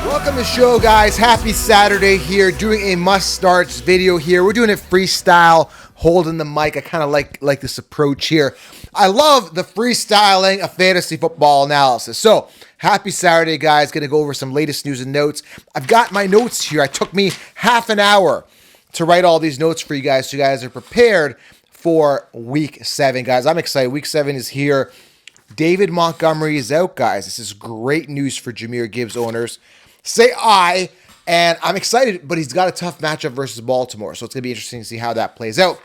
Welcome to the show, guys. Happy Saturday here. Doing a must-starts video here. We're doing it freestyle, holding the mic. I kind of like this approach here. I love the freestyling of fantasy football analysis. So, happy Saturday, guys. Going to go over some latest news and notes. I've got my notes here. It took me half an hour to write all these notes for you guys, so you guys are prepared for Week 7, guys. I'm excited. Week 7 is here. David Montgomery is out, guys. This is great news for Jahmyr Gibbs owners. Say I, and I'm excited, but he's got a tough matchup versus Baltimore, so it's going to be interesting to see how that plays out.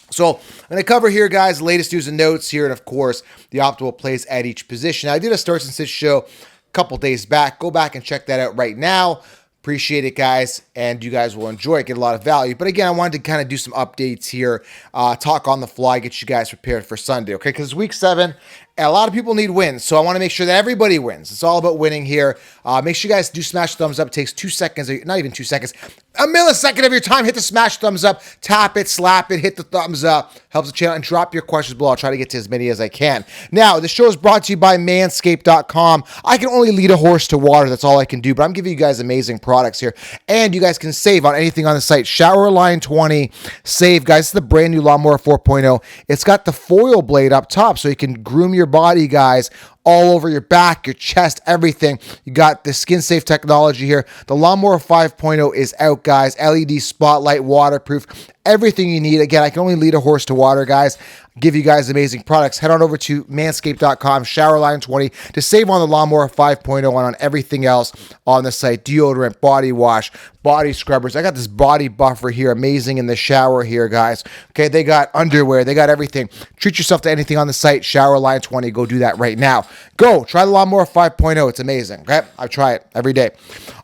So I'm going to cover here, guys, the latest news and notes here, and of course, the optimal plays at each position. I did a starts and sits show a couple days back. Go back and check that out right now. Appreciate it, guys, and you guys will enjoy it, get a lot of value. But again, I wanted to kind of do some updates here, talk on the fly, get you guys prepared for Sunday, okay? Because Week 7, and a lot of people need wins, so I want to make sure that everybody wins. It's all about winning here. Make sure you guys do smash thumbs up. It takes 2 seconds, not even 2 seconds, a millisecond of your time. Hit the smash thumbs up, tap it, slap it, hit the thumbs up. Helps the channel, and drop your questions below. I'll try to get to as many as I can. Now, the show is brought to you by manscaped.com. I can only lead a horse to water. That's all I can do, but I'm giving you guys amazing products here, and you guys can save on anything on the site. Showerline 20, save, guys. This is the brand new Lawnmower 4.0. It's got the foil blade up top, so you can groom your body, guys, all over your back, your chest, everything. You got the skin-safe technology here. The Lawnmower 5.0 is out, guys. LED spotlight, waterproof, everything you need. Again, I can only lead a horse to water, guys. Give you guys amazing products. Head on over to manscaped.com, showerline 20, to save on the Lawnmower 5.0 and on everything else on the site. Deodorant, body wash, body scrubbers. I got this body buffer here, amazing in the shower here, guys. Okay, they got underwear. They got everything. Treat yourself to anything on the site, showerline 20. Go do that right now. Go, try the Lawnmower 5.0. It's amazing, okay? I try it every day.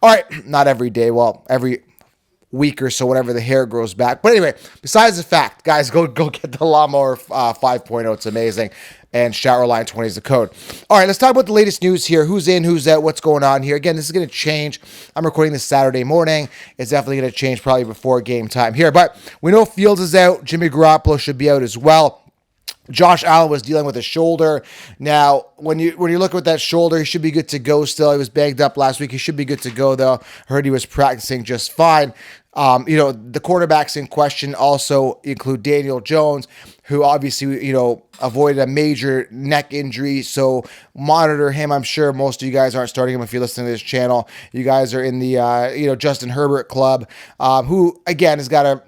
All right, not every day. Well, every week or so, whenever the hair grows back. But anyway, besides the fact, guys, go get the Lawnmower 5.0. It's amazing. And Showerline 20 is the code. All right, let's talk about the latest news here. Who's in, who's out, what's going on here. Again, this is going to change. I'm recording this Saturday morning. It's definitely going to change probably before game time here. But we know Fields is out. Jimmy Garoppolo should be out as well. Josh Allen was dealing with a shoulder. Now, when you look at that shoulder, he should be good to go still. He was banged up last week. He should be good to go, though. I heard he was practicing just fine. The quarterbacks in question also include Daniel Jones, who obviously, avoided a major neck injury. So monitor him. I'm sure most of you guys aren't starting him if you're listening to this channel. You guys are in the, Justin Herbert club, who, again, has got a,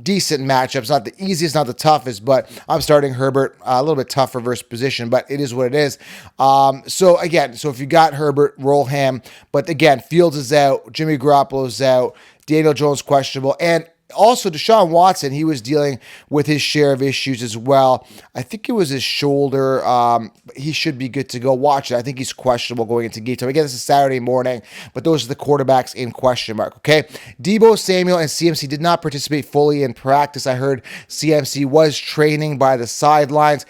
decent matchups. Not the easiest, not the toughest, but I'm starting Herbert. A little bit tougher versus position, but it is what it is. So if you got Herbert, roll him. But again, Fields is out. Jimmy Garoppolo is out. Daniel Jones questionable. And also Deshaun Watson, he was dealing with his share of issues as well. I think it was his shoulder. He should be good to go. Watch it. I think he's questionable going into game time. Again, this is Saturday morning, but those are the quarterbacks in question mark, okay? Deebo Samuel and CMC did not participate fully in practice. I heard CMC was training by the sidelines.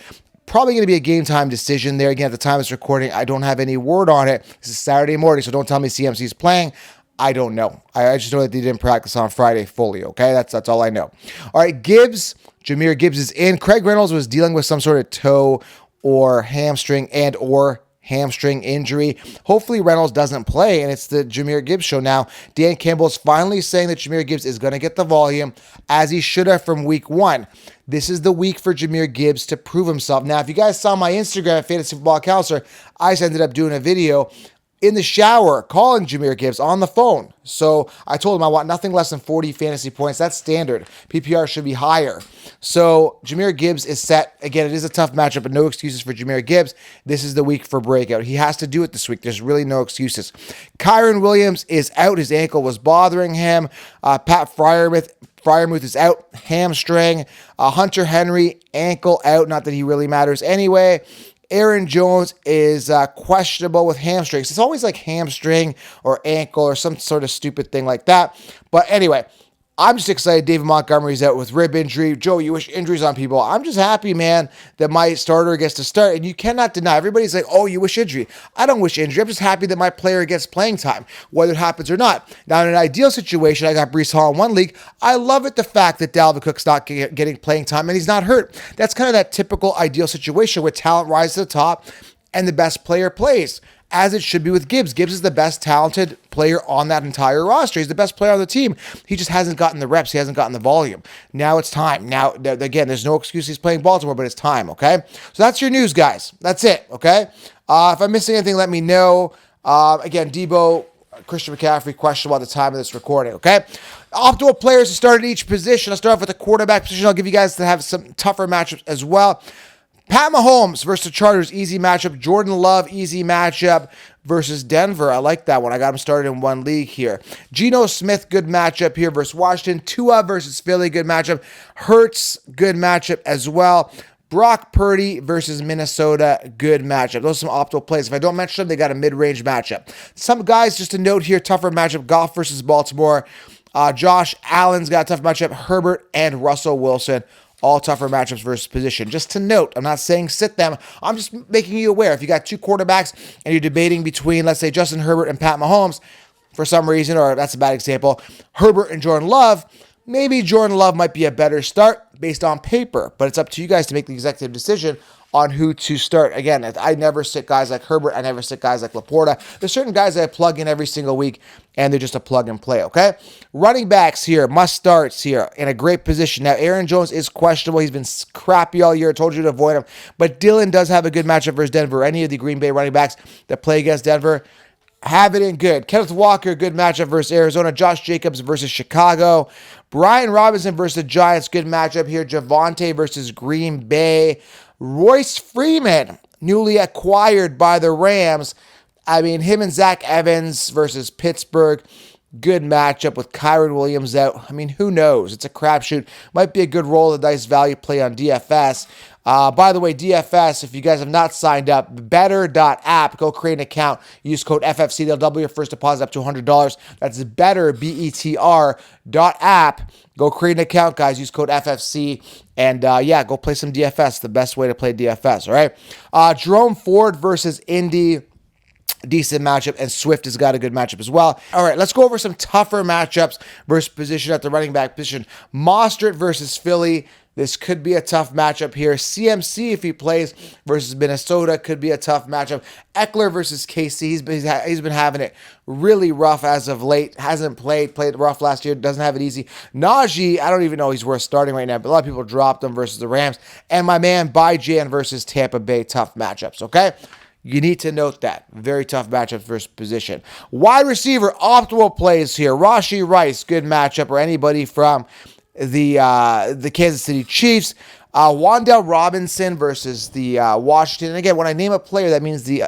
Probably going to be a game time decision there. Again, at the time of this recording, I don't have any word on it. This is Saturday morning, so don't tell me CMC is playing. I don't know. I just know that they didn't practice on Friday fully, okay? That's all I know. All right, Jahmyr Gibbs is in. Craig Reynolds was dealing with some sort of toe or hamstring injury. Hopefully Reynolds doesn't play, and it's the Jahmyr Gibbs show now. Dan Campbell's finally saying that Jahmyr Gibbs is going to get the volume, as he should have from Week 1. This is the week for Jahmyr Gibbs to prove himself. Now, if you guys saw my Instagram at Fantasy Football Counselor, I just ended up doing a video in the shower, calling Jahmyr Gibbs on the phone. So I told him I want nothing less than 40 fantasy points. That's standard. PPR should be higher. So Jahmyr Gibbs is set. Again, it is a tough matchup, but no excuses for Jahmyr Gibbs. This is the week for breakout. He has to do it this week. There's really no excuses. Kyron Williams is out. His ankle was bothering him. Pat Freiermuth is out, hamstring. Hunter Henry, ankle out. Not that he really matters anyway. Aaron Jones is questionable with hamstrings. It's always like hamstring or ankle or some sort of stupid thing like that. But anyway, I'm just excited David Montgomery's out with rib injury. Joe, you wish injuries on people. I'm just happy, man, that my starter gets to start. And you cannot deny. Everybody's like, oh, you wish injury. I don't wish injury. I'm just happy that my player gets playing time, whether it happens or not. Now, in an ideal situation, I got Breece Hall in one league. I love it, the fact that Dalvin Cook's not getting playing time and he's not hurt. That's kind of that typical ideal situation where talent rises to the top and the best player plays. as it should be with Gibbs. Gibbs is the best talented player on that entire roster. He's the best player on the team. He just hasn't gotten the reps. He hasn't gotten the volume. Now it's time. Now, again, there's no excuse he's playing Baltimore, but it's time, okay? So that's your news, guys. That's it, okay? If I'm missing anything, let me know. Again, Debo, Christian McCaffrey, questionable at the time of this recording, okay? Optimal players who started each position. I'll start off with the quarterback position. I'll give you guys to have some tougher matchups as well. Pat Mahomes versus the Chargers, easy matchup. Jordan Love, easy matchup versus Denver. I like that one. I got him started in one league here. Geno Smith, good matchup here versus Washington. Tua versus Philly, good matchup. Hurts, good matchup as well. Brock Purdy versus Minnesota, good matchup. Those are some optimal plays. If I don't mention them, they got a mid-range matchup. Some guys, just a note here, tougher matchup. Goff versus Baltimore. Josh Allen's got a tough matchup. Herbert and Russell Wilson, all tougher matchups versus position. Just to note, I'm not saying sit them. I'm just making you aware. If you got two quarterbacks and you're debating between, let's say, Justin Herbert and Pat Mahomes, for some reason, or that's a bad example, Herbert and Jordan Love, maybe Jordan Love might be a better start based on paper, but it's up to you guys to make the executive decision on who to start. Again, I never sit guys like Herbert. I never sit guys like Laporta. There's certain guys that I plug in every single week, and they're just a plug and play, okay? Running backs here, must starts here, in a great position. Now, Aaron Jones is questionable. He's been crappy all year. I told you to avoid him. But Dylan does have a good matchup versus Denver. Any of the Green Bay running backs that play against Denver have it in good. Kenneth Walker, good matchup versus Arizona. Josh Jacobs versus Chicago. Brian Robinson versus the Giants, good matchup here. Javonte versus Green Bay. Royce Freeman, newly acquired by the Rams. I mean, him and Zach Evans versus Pittsburgh. Good matchup with Kyron Williams out. I mean, who knows? It's a crapshoot. Might be a good roll of the dice value play on DFS. By the way, DFS, if you guys have not signed up, better.app, go create an account. Use code FFC. They'll double your first deposit up to $100. That's better, BETR.app. Go create an account, guys. Use code FFC. And, go play some DFS. The best way to play DFS, all right? Jerome Ford versus Indy. Decent matchup, and Swift has got a good matchup as well. All right, let's go over some tougher matchups versus position at the running back position. Mostert versus Philly. This could be a tough matchup here. CMC, if he plays, versus Minnesota, could be a tough matchup. Eckler versus KC. He's been having it really rough as of late. Hasn't played rough last year. Doesn't have it easy. Najee, I don't even know he's worth starting right now, but a lot of people dropped him versus the Rams. And my man, Byjan versus Tampa Bay. Tough matchups, okay? You need to note that. Very tough matchup versus position. Wide receiver, optimal plays here. Rashee Rice, good matchup, or anybody from the Kansas City Chiefs. Wan'Dale Robinson versus the Washington. And again, when I name a player, that means the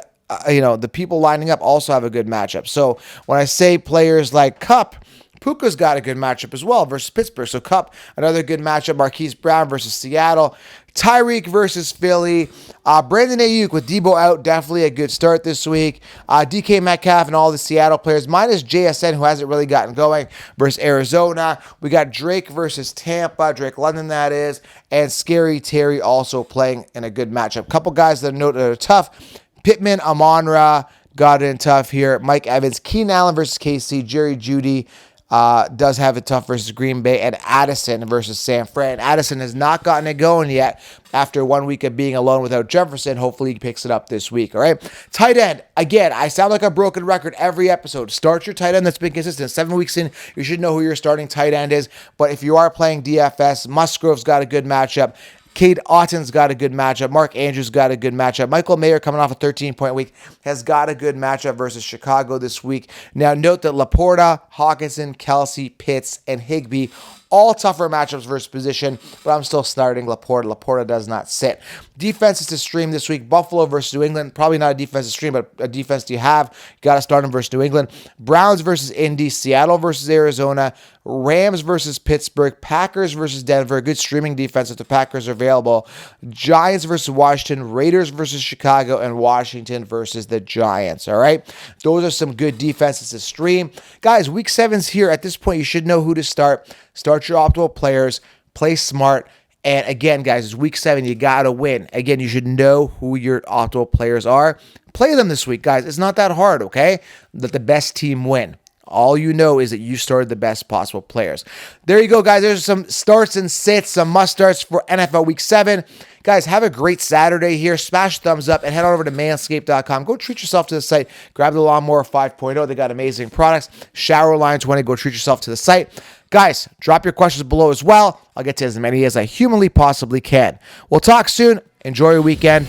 people lining up also have a good matchup. So when I say players like Kupp, Puka's got a good matchup as well versus Pittsburgh. So Kupp, another good matchup. Marquise Brown versus Seattle. Tyreek versus Philly. Brandon Ayuk with Debo out, definitely a good start this week. DK Metcalf and all the Seattle players, minus JSN, who hasn't really gotten going, versus Arizona. We got Drake versus Tampa, Drake London that is, and Scary Terry also playing in a good matchup. Couple guys that are tough. Pittman, Amon-Ra got in tough here. Mike Evans, Keenan Allen versus KC, Jerry Jeudy does have it tough versus Green Bay, and Addison versus San Fran. Addison has not gotten it going yet after 1 week of being alone without Jefferson. Hopefully he picks it up this week, all right? Tight end, again, I sound like a broken record every episode. Start your tight end that's been consistent. 7 weeks in, you should know who your starting tight end is, but if you are playing DFS, Musgrove's got a good matchup. Cade Otton's got a good matchup. Mark Andrews got a good matchup. Michael Mayer, coming off a 13-point week, has got a good matchup versus Chicago this week. Now, note that Laporta, Hawkinson, Kelsey, Pitts, and Higbee, all tougher matchups versus position, but I'm still starting Laporta. Laporta does not sit. Defenses to stream this week. Buffalo versus New England. Probably not a defense to stream, but a defense do you have. You got to start them versus New England. Browns versus Indy. Seattle versus Arizona. Rams versus Pittsburgh. Packers versus Denver. Good streaming defense if the Packers are available. Giants versus Washington. Raiders versus Chicago. And Washington versus the Giants. All right? Those are some good defenses to stream. Guys, week 7's here. At this point, you should know who to start. Start your optimal players. Play smart. And again, guys, it's week 7. You got to win. Again, you should know who your optimal players are. Play them this week, guys. It's not that hard, okay? Let the best team win. All you know is that you started the best possible players. There you go, guys. There's some starts and sits, some must-starts for NFL Week 7. Guys, have a great Saturday here. Smash thumbs up and head on over to manscaped.com. Go treat yourself to the site. Grab the Lawnmower 5.0. They got amazing products. Shower Line 20. Go treat yourself to the site. Guys, drop your questions below as well. I'll get to as many as I humanly possibly can. We'll talk soon. Enjoy your weekend.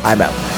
I'm out.